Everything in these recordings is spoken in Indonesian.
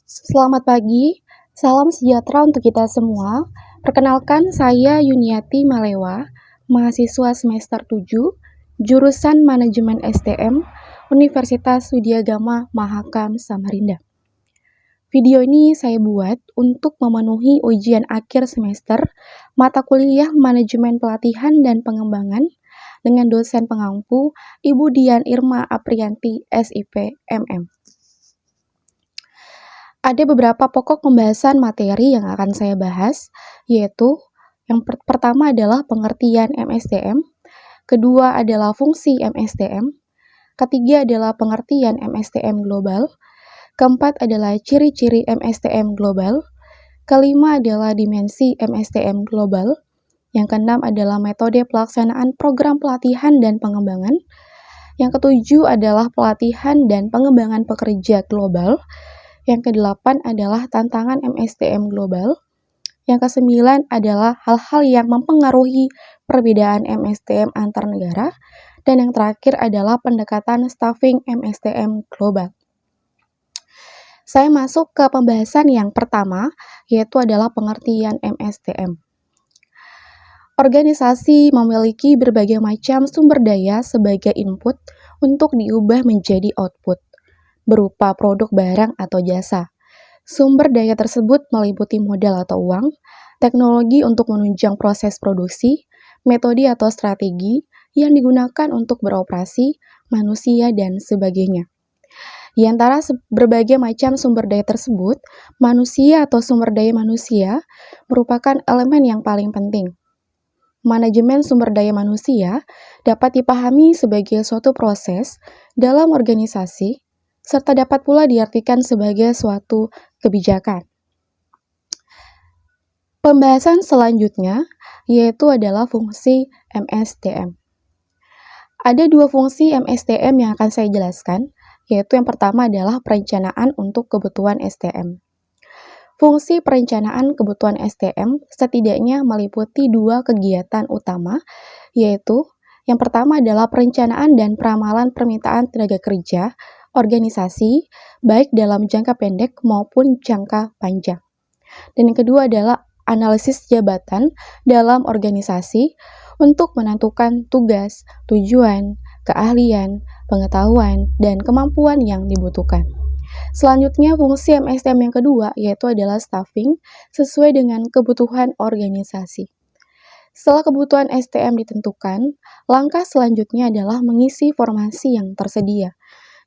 Selamat pagi, salam sejahtera untuk kita semua. Perkenalkan, saya Yuniati Malewa, mahasiswa semester 7, jurusan Manajemen STM, Universitas Widyagama Mahakam Samarinda. Video ini saya buat untuk memenuhi ujian akhir semester mata kuliah Manajemen Pelatihan dan Pengembangan dengan dosen pengampu Ibu Dian Irma Aprianti, SIP, MM. Ada beberapa pokok pembahasan materi yang akan saya bahas, yaitu yang pertama adalah pengertian MSTM, kedua adalah fungsi MSTM, ketiga adalah pengertian MSTM global, keempat adalah ciri-ciri MSTM global, kelima adalah dimensi MSTM global, yang keenam adalah metode pelaksanaan program pelatihan dan pengembangan, yang ketujuh adalah pelatihan dan pengembangan pekerja global, yang kedelapan adalah tantangan MSTM global. Yang kesembilan adalah hal-hal yang mempengaruhi perbedaan MSTM antar negara. Dan yang terakhir adalah pendekatan staffing MSTM global. Saya masuk ke pembahasan yang pertama, yaitu adalah pengertian MSTM. Organisasi memiliki berbagai macam sumber daya sebagai input untuk diubah menjadi output berupa produk barang atau jasa. Sumber daya tersebut meliputi modal atau uang, teknologi untuk menunjang proses produksi, metode atau strategi yang digunakan untuk beroperasi, manusia, dan sebagainya. Di antara berbagai macam sumber daya tersebut, manusia atau sumber daya manusia merupakan elemen yang paling penting. Manajemen sumber daya manusia dapat dipahami sebagai suatu proses dalam organisasi, serta dapat pula diartikan sebagai suatu kebijakan. Pembahasan selanjutnya yaitu adalah fungsi MSTM. Ada dua fungsi MSTM yang akan saya jelaskan, yaitu yang pertama adalah perencanaan untuk kebutuhan STM. Fungsi perencanaan kebutuhan STM setidaknya meliputi dua kegiatan utama, yaitu yang pertama adalah perencanaan dan peramalan permintaan tenaga kerja organisasi, baik dalam jangka pendek maupun jangka panjang. Dan yang kedua adalah analisis jabatan dalam organisasi untuk menentukan tugas, tujuan, keahlian, pengetahuan, dan kemampuan yang dibutuhkan. Selanjutnya, fungsi MSTM yang kedua yaitu adalah staffing sesuai dengan kebutuhan organisasi. Setelah kebutuhan STM ditentukan, langkah selanjutnya adalah mengisi formasi yang tersedia.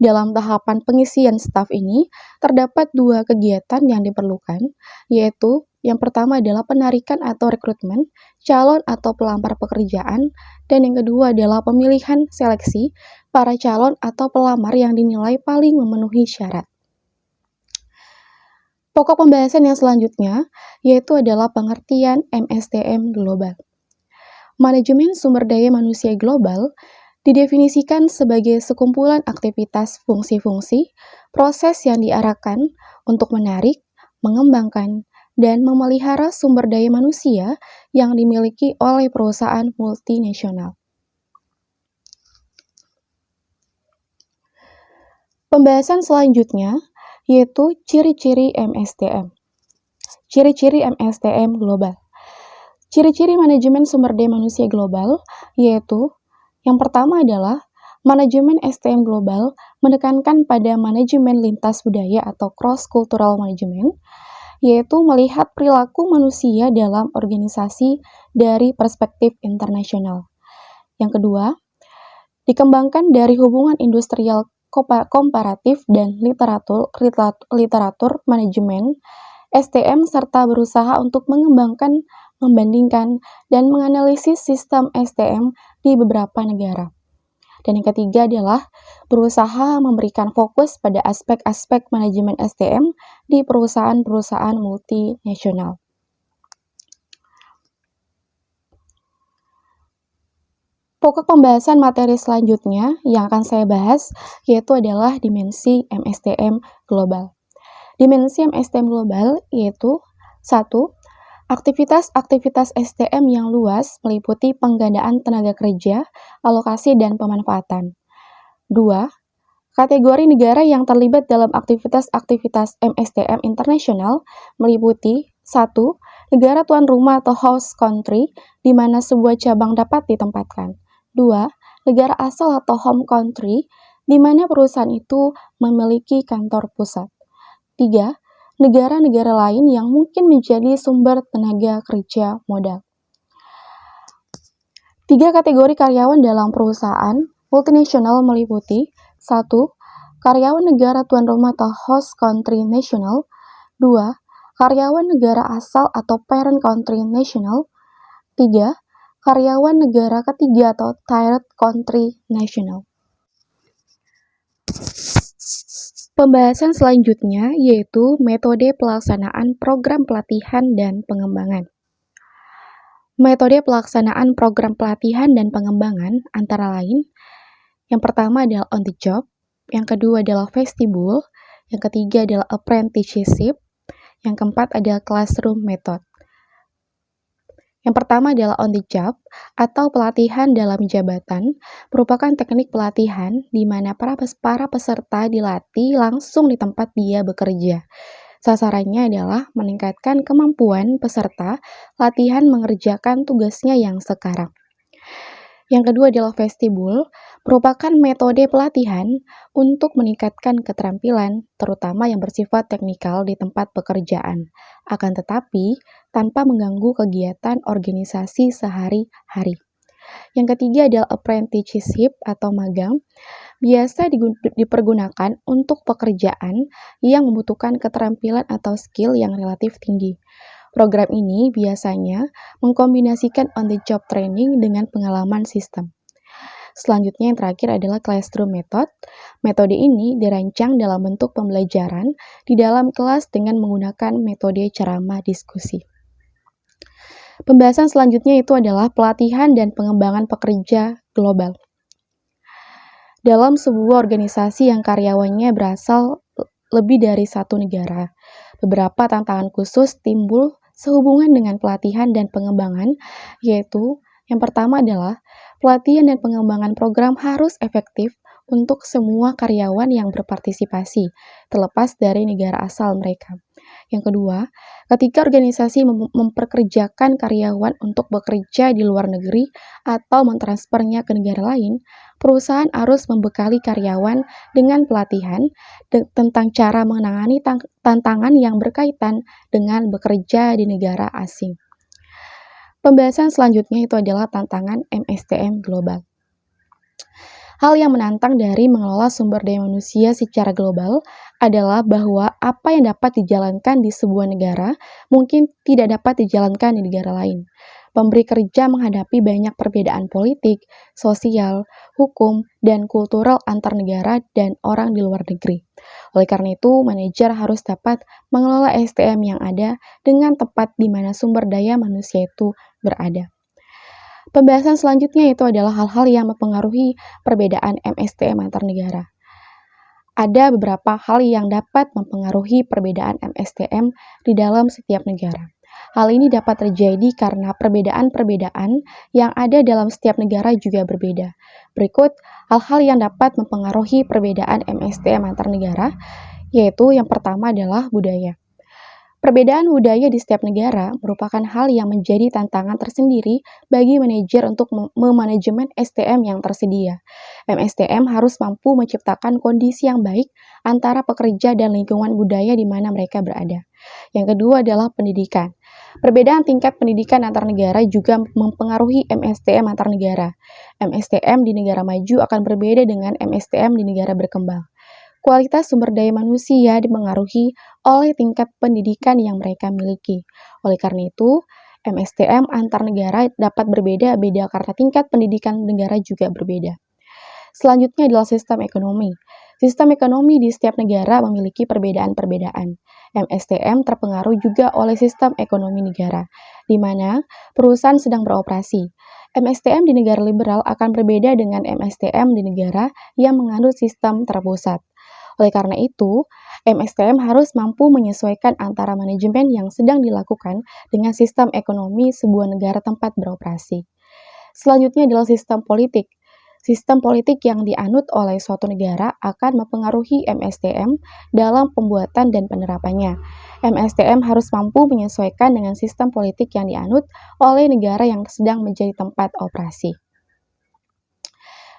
Dalam tahapan pengisian staf ini, terdapat dua kegiatan yang diperlukan, yaitu yang pertama adalah penarikan atau rekrutmen calon atau pelamar pekerjaan, dan yang kedua adalah pemilihan seleksi para calon atau pelamar yang dinilai paling memenuhi syarat. Pokok pembahasan yang selanjutnya, yaitu adalah pengertian MSTM global. Manajemen sumber daya manusia global didefinisikan sebagai sekumpulan aktivitas fungsi-fungsi, proses yang diarahkan untuk menarik, mengembangkan, dan memelihara sumber daya manusia yang dimiliki oleh perusahaan multinasional. Pembahasan selanjutnya yaitu ciri-ciri MSTM. Ciri-ciri MSTM global. Ciri-ciri manajemen sumber daya manusia global yaitu yang pertama adalah manajemen STM global menekankan pada manajemen lintas budaya atau cross-cultural management, yaitu melihat perilaku manusia dalam organisasi dari perspektif internasional. Yang kedua, dikembangkan dari hubungan industrial komparatif dan literatur manajemen STM serta berusaha untuk mengembangkan, membandingkan, dan menganalisis sistem STM di beberapa negara. Dan yang ketiga adalah berusaha memberikan fokus pada aspek-aspek manajemen STM di perusahaan-perusahaan multinasional. Pokok pembahasan materi selanjutnya yang akan saya bahas yaitu adalah dimensi MSTM global. Dimensi MSTM global yaitu 1. Aktivitas-aktivitas STM yang luas meliputi penggandaan tenaga kerja, alokasi, dan pemanfaatan. 2. Kategori negara yang terlibat dalam aktivitas-aktivitas MSTM internasional meliputi 1. Negara tuan rumah atau host country, di mana sebuah cabang dapat ditempatkan. 2. Negara asal atau home country, di mana perusahaan itu memiliki kantor pusat. 3. Negara-negara lain yang mungkin menjadi sumber tenaga kerja modal. 3 kategori karyawan dalam perusahaan multinasional meliputi 1. Karyawan negara tuan rumah atau host country national. 2. Karyawan negara asal atau parent country national. 3. Karyawan negara ketiga atau third country national. Pembahasan selanjutnya yaitu metode pelaksanaan program pelatihan dan pengembangan. Metode pelaksanaan program pelatihan dan pengembangan antara lain, yang pertama adalah on the job, yang kedua adalah vestibule, yang ketiga adalah apprenticeship, yang keempat adalah classroom method. Yang pertama adalah on the job atau pelatihan dalam jabatan, merupakan teknik pelatihan di mana para peserta dilatih langsung di tempat dia bekerja. Sasarannya adalah meningkatkan kemampuan peserta latihan mengerjakan tugasnya yang sekarang. Yang kedua adalah vestibule, merupakan metode pelatihan untuk meningkatkan keterampilan, terutama yang bersifat teknikal di tempat pekerjaan, akan tetapi tanpa mengganggu kegiatan organisasi sehari-hari. Yang ketiga adalah apprenticeship atau magang, biasa dipergunakan untuk pekerjaan yang membutuhkan keterampilan atau skill yang relatif tinggi. Program ini biasanya mengkombinasikan on-the-job training dengan pengalaman sistem. Selanjutnya yang terakhir adalah classroom method. Metode ini dirancang dalam bentuk pembelajaran di dalam kelas dengan menggunakan metode ceramah diskusi. Pembahasan selanjutnya itu adalah pelatihan dan pengembangan pekerja global. Dalam sebuah organisasi yang karyawannya berasal lebih dari satu negara, beberapa tantangan khusus timbul sehubungan dengan pelatihan dan pengembangan, yaitu yang pertama adalah pelatihan dan pengembangan program harus efektif untuk semua karyawan yang berpartisipasi, terlepas dari negara asal mereka. Yang kedua, ketika organisasi memperkerjakan karyawan untuk bekerja di luar negeri atau mentransfernya ke negara lain, perusahaan harus membekali karyawan dengan pelatihan tentang cara menangani tantangan yang berkaitan dengan bekerja di negara asing. Pembahasan selanjutnya itu adalah tantangan MSTM global. Hal yang menantang dari mengelola sumber daya manusia secara global adalah bahwa apa yang dapat dijalankan di sebuah negara mungkin tidak dapat dijalankan di negara lain. Pemberi kerja menghadapi banyak perbedaan politik, sosial, hukum, dan kultural antar negara dan orang di luar negeri. Oleh karena itu, manajer harus dapat mengelola SDM yang ada dengan tepat di mana sumber daya manusia itu berada. Pembahasan selanjutnya itu adalah hal-hal yang mempengaruhi perbedaan MSTM antar negara. Ada beberapa hal yang dapat mempengaruhi perbedaan MSTM di dalam setiap negara. Hal ini dapat terjadi karena perbedaan-perbedaan yang ada dalam setiap negara juga berbeda. Berikut hal-hal yang dapat mempengaruhi perbedaan MSTM antar negara, yaitu yang pertama adalah budaya. Perbedaan budaya di setiap negara merupakan hal yang menjadi tantangan tersendiri bagi manajer untuk memanajemen STM yang tersedia. MSTM harus mampu menciptakan kondisi yang baik antara pekerja dan lingkungan budaya di mana mereka berada. Yang kedua adalah pendidikan. Perbedaan tingkat pendidikan antar negara juga mempengaruhi MSTM antar negara. MSTM di negara maju akan berbeda dengan MSTM di negara berkembang. Kualitas sumber daya manusia dipengaruhi oleh tingkat pendidikan yang mereka miliki. Oleh karena itu, MSTM antar negara dapat berbeda-beda karena tingkat pendidikan negara juga berbeda. Selanjutnya adalah sistem ekonomi. Sistem ekonomi di setiap negara memiliki perbedaan-perbedaan. MSTM terpengaruh juga oleh sistem ekonomi negara, di mana perusahaan sedang beroperasi. MSTM di negara liberal akan berbeda dengan MSTM di negara yang menganut sistem terpusat. Oleh karena itu, MSTM harus mampu menyesuaikan antara manajemen yang sedang dilakukan dengan sistem ekonomi sebuah negara tempat beroperasi. Selanjutnya adalah sistem politik. Sistem politik yang dianut oleh suatu negara akan mempengaruhi MSDM dalam pembuatan dan penerapannya. MSDM harus mampu menyesuaikan dengan sistem politik yang dianut oleh negara yang sedang menjadi tempat operasi.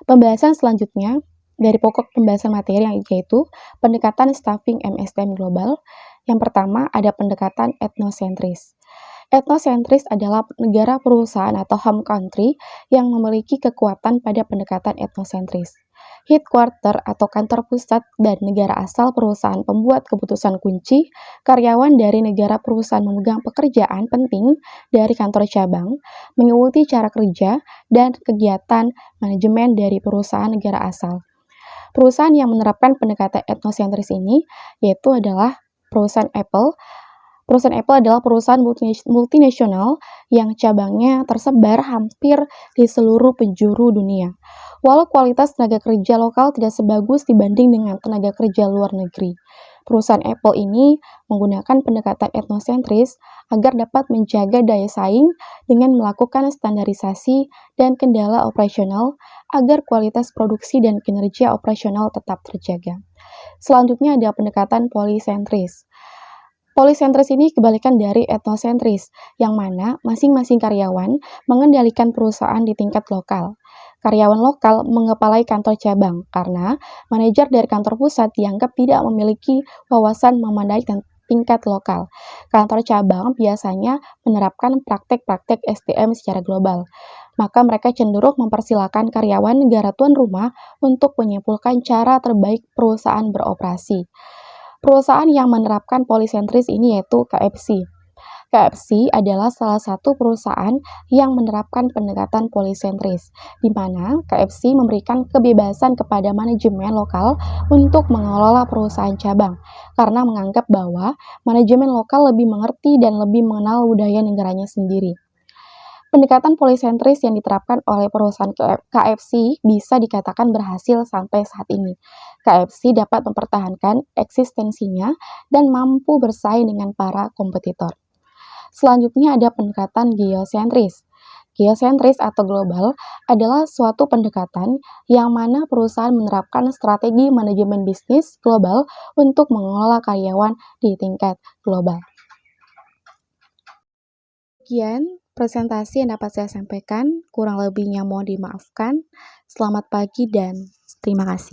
Pembahasan selanjutnya dari pokok pembahasan materi yaitu pendekatan staffing MSDM global. Yang pertama ada pendekatan etnosentris. Etnosentris adalah negara perusahaan atau home country yang memiliki kekuatan pada pendekatan etnosentris. Headquarter atau kantor pusat dan negara asal perusahaan pembuat keputusan kunci, karyawan dari negara perusahaan memegang pekerjaan penting dari kantor cabang, mengikuti cara kerja dan kegiatan manajemen dari perusahaan negara asal. Perusahaan yang menerapkan pendekatan etnosentris ini yaitu adalah perusahaan Apple. Perusahaan Apple adalah perusahaan multinasional yang cabangnya tersebar hampir di seluruh penjuru dunia. Walau kualitas tenaga kerja lokal tidak sebagus dibanding dengan tenaga kerja luar negeri. Perusahaan Apple ini menggunakan pendekatan etnosentris agar dapat menjaga daya saing dengan melakukan standarisasi dan kendala operasional agar kualitas produksi dan kinerja operasional tetap terjaga. Selanjutnya ada pendekatan polisentris. Polisentris ini kebalikan dari etnosentris, yang mana masing-masing karyawan mengendalikan perusahaan di tingkat lokal. Karyawan lokal mengepalai kantor cabang karena manajer dari kantor pusat dianggap tidak memiliki wawasan memadai tingkat lokal. Kantor cabang biasanya menerapkan praktek-praktek SDM secara global. Maka mereka cenderung mempersilahkan karyawan negara tuan rumah untuk menyimpulkan cara terbaik perusahaan beroperasi. Perusahaan yang menerapkan polisentris ini yaitu KFC. KFC adalah salah satu perusahaan yang menerapkan pendekatan polisentris, di mana KFC memberikan kebebasan kepada manajemen lokal untuk mengelola perusahaan cabang, karena menganggap bahwa manajemen lokal lebih mengerti dan lebih mengenal budaya negaranya sendiri. Pendekatan polisentris yang diterapkan oleh perusahaan KFC bisa dikatakan berhasil sampai saat ini. KFC dapat mempertahankan eksistensinya dan mampu bersaing dengan para kompetitor. Selanjutnya ada pendekatan geosentris. Geosentris atau global adalah suatu pendekatan yang mana perusahaan menerapkan strategi manajemen bisnis global untuk mengelola karyawan di tingkat global. Sekian presentasi yang dapat saya sampaikan, kurang lebihnya mohon dimaafkan. Selamat pagi dan terima kasih.